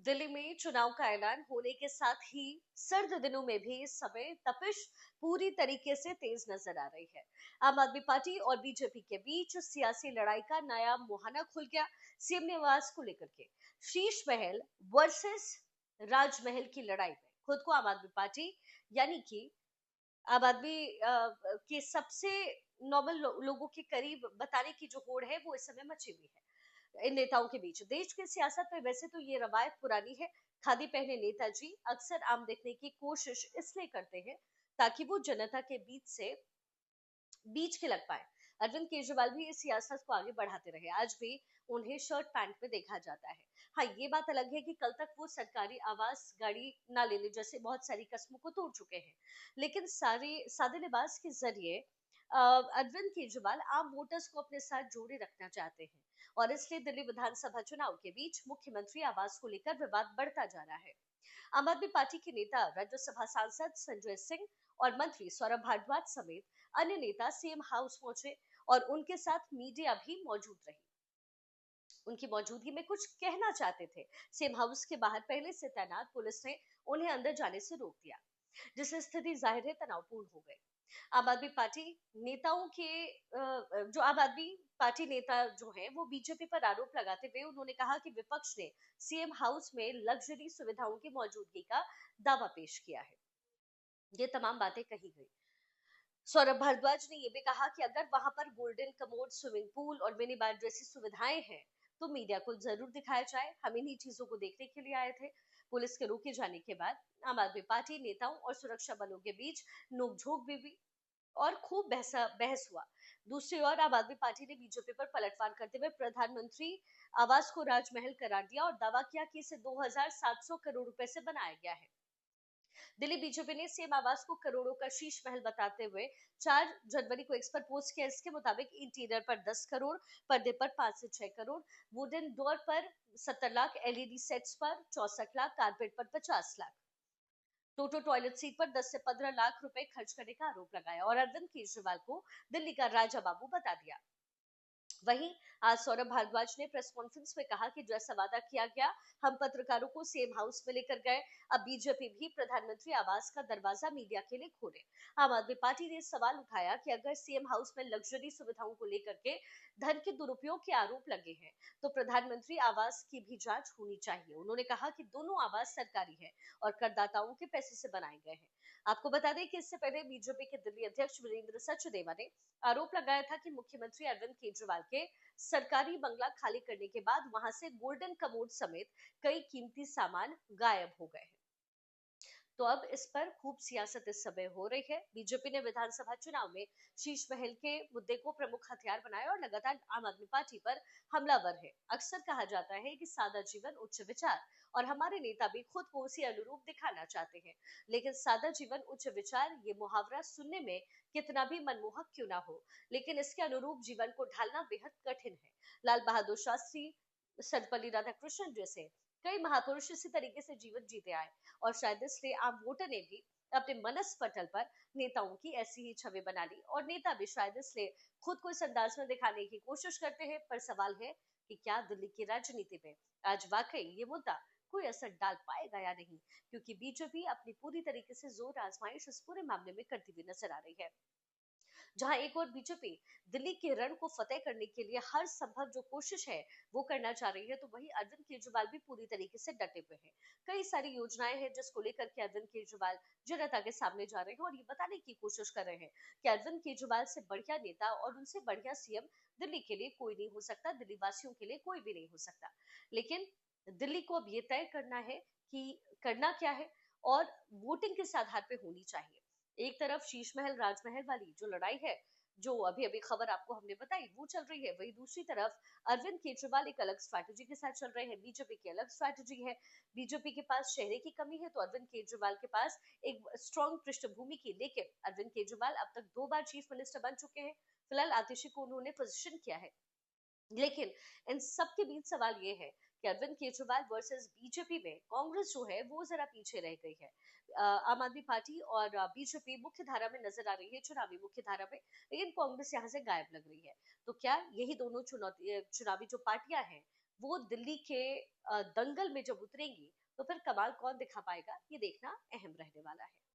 दिल्ली में चुनाव का ऐलान होने के साथ ही सर्द दिनों में भी इस समय तपिश पूरी तरीके से तेज नजर आ रही है। आम आदमी पार्टी और बीजेपी के बीच सियासी लड़ाई का नया मुहाना खुल गया। सीएम निवास को लेकर के शीश महल वर्सेस राजमहल की लड़ाई में खुद को आम आदमी पार्टी यानी कि आम आदमी के सबसे नॉर्मल लोगों के करीब बताने की जो होड़ है वो इस समय मची हुई है इन नेताओं के बीच। देश की सियासत में वैसे तो ये रवायत पुरानी है। खादी पहने नेताजी अक्सर आम दिखने की कोशिश इसलिए करते हैं ताकि वो जनता के बीच के लग पाए। अरविंद केजरीवाल भी इस सियासत को आगे बढ़ाते रहे। आज भी उन्हें शर्ट पैंट में देखा जाता है। हाँ, ये बात अलग है कि कल तक वो सरकारी आवास गाड़ी ना लेने जैसे बहुत सारी कस्मों को तोड़ चुके हैं, लेकिन सारे सादे लिबास के जरिए अरविंद केजरीवाल आम वोटर्स को अपने साथ जोड़े रखना चाहते हैं और इसलिए दिल्ली विधानसभा चुनाव के बीच मुख्यमंत्री आवास को लेकर विवाद बढ़ता जा रहा है। आम आदमी पार्टी के नेता राज्यसभा सांसद संजय सिंह और मंत्री सौरभ भारद्वाज समेत अन्य नेता सीएम हाउस पहुंचे और उनके साथ मीडिया भी मौजूद रही। उनकी मौजूदगी में कुछ कहना चाहते थे। सीएम हाउस के बाहर पहले से तैनात पुलिस ने उन्हें अंदर जाने से रोक दिया, जिससे स्थिति जाहिर है तनावपूर्ण हो गई। आम आदमी पार्टी नेताओं के जो आम आदमी पार्टी नेता जो है वो बीजेपी पर आरोप लगाते हुए उन्होंने कहा कि विपक्ष ने सीएम हाउस में लग्जरी सुविधाओं की मौजूदगी का दावा पेश किया है। ये तमाम बातें कही गई। सौरभ भारद्वाज ने यह भी कहा कि अगर वहां पर गोल्डन कमोड, स्विमिंग पूल और मिनी बार जैसी सुविधाएं हैं तो मीडिया को जरूर दिखाया जाए। हम इन्हीं चीजों को देखने के लिए आए थे। पुलिस के रोके जाने के बाद आम आदमी पार्टी नेताओं और सुरक्षा बलों के बीच नोकझोंक भी हुई और खूब बहस हुआ। दूसरी ओर आम आदमी पार्टी ने बीजेपी पर पलटवार करते हुए प्रधानमंत्री आवास को राजमहल करार दिया और दावा किया कि इसे 2700 करोड़ रुपए से बनाया गया है। दिल्ली बीजेपी ने सीएम आवास को करोड़ों का शीश महल बताते हुए 4 जनवरी को एक्स पर पोस्ट किया। इसके मुताबिक इंटीरियर पर 10 करोड़, पर्दे पर 5 से 6 करोड़, वुडन डोर पर 70 लाख, एलईडी सेट्स पर 64 लाख, कारपेट पर 50 लाख, टोटो टॉयलेट सीट पर 10 से 15 लाख रुपए खर्च करने का आरोप लगाया और अरविंद केजरीवाल को दिल्ली का राजा बाबू बता दिया। वहीं आज सौरभ भारद्वाज ने प्रेस कॉन्फ्रेंस में कहा कि जैसा वादा किया गया हम पत्रकारों को सेम हाउस में लेकर गए। अब बीजेपी भी प्रधानमंत्री आवास का दरवाजा मीडिया के लिए खोले। आम आदमी पार्टी ने सवाल उठाया कि अगर सीएम हाउस में लग्जरी सुविधाओं को लेकर के धन के दुरुपयोग के आरोप लगे हैं तो प्रधानमंत्री आवास की भी जांच होनी चाहिए। उन्होंने कहा कि दोनों आवास सरकारी है और करदाताओं के पैसे से बनाए गए हैं। आपको बता दें कि इससे पहले बीजेपी के दिल्ली अध्यक्ष वीरेंद्र सचदेवा ने आरोप लगाया था कि मुख्यमंत्री अरविंद केजरीवाल के सरकारी बंगला खाली करने के बाद वहां से गोल्डन कमोड समेत कई कीमती सामान गायब हो गए हैं। तो अब इस पर खूब सियासत इस समय हो रही है। बीजेपी ने विधानसभा चुनाव में शीश महल के मुद्दे को प्रमुख हथियार बनाया और लगातार आम आदमी पार्टी पर हमलावर है। अक्सर कहा जाता है कि सादा जीवन उच्च विचार और हमारे नेता भी खुद को उसी अनुरूप दिखाना चाहते हैं। लेकिन सादा जीवन उच्च विचार ये मुहावरा सुनने में कितना भी मनमोहक क्यों ना हो, लेकिन इसके अनुरूप जीवन को ढालना बेहद कठिन है। लाल बहादुर शास्त्री, सर्वपल्ली राधाकृष्णन जैसे कई महापुरुष इसी तरीके से जीवन जीते आए और शायद इसलिए आम वोटर ने भी अपने मनस पटल पर नेताओं की ऐसी ही छवि बना ली और नेता भी शायद इसलिए खुद को इस अंदाज में दिखाने की कोशिश करते हैं। पर सवाल है कि क्या दिल्ली की राजनीति में आज वाकई ये मुद्दा कोई असर डाल पाएगा या नहीं, क्योंकि बीजेपी अपनी पूरी तरीके से जोर आजमाइश इस पूरे मामले में करती हुई नजर आ रही है। जहां एक और बीजेपी दिल्ली के रण को फतेह करने के लिए हर संभव जो कोशिश है वो करना चाह रही है, तो वहीं अरविंद केजरीवाल भी पूरी तरीके से डटे हुए हैं। कई सारी योजनाएं हैं जिसको लेकर के अरविंद केजरीवाल जनता के सामने जा रहे हैं और ये बताने की कोशिश कर रहे हैं कि अरविंद केजरीवाल से बढ़िया नेता और उनसे बढ़िया सीएम दिल्ली के लिए कोई नहीं हो सकता, दिल्ली वासियों के लिए कोई भी नहीं हो सकता। लेकिन दिल्ली को अब ये तय करना है कि करना क्या है और वोटिंग किस आधार पे होनी चाहिए। एक तरफ शीश महल राजमहल वाली जो लड़ाई है, जो अभी अभी खबर आपको हमने बताई वो चल रही है, वही दूसरी तरफ अरविंद केजरीवाल एक अलग स्ट्रैटेजी के साथ चल रहे हैं। बीजेपी की अलग स्ट्रैटेजी है। बीजेपी के पास चेहरे की कमी है तो अरविंद केजरीवाल के पास एक स्ट्रॉन्ग पृष्ठभूमि की, लेकिन अरविंद केजरीवाल अब तक 2 बार चीफ मिनिस्टर बन चुके हैं। फिलहाल आतिशी को उन्होंने पोजिशन किया है। लेकिन इन सब के बीच सवाल ये है कि अरविंद केजरीवाल वर्सेस बीजेपी में कांग्रेस जो है वो जरा पीछे रह गई है। आम आदमी पार्टी और बीजेपी मुख्य धारा में नजर आ रही है, चुनावी मुख्य धारा में, लेकिन कांग्रेस यहाँ से गायब लग रही है। तो क्या यही दोनों चुनावी जो पार्टियां हैं वो दिल्ली के दंगल में जब उतरेंगी तो फिर कमाल कौन दिखा पाएगा, ये देखना अहम रहने वाला है।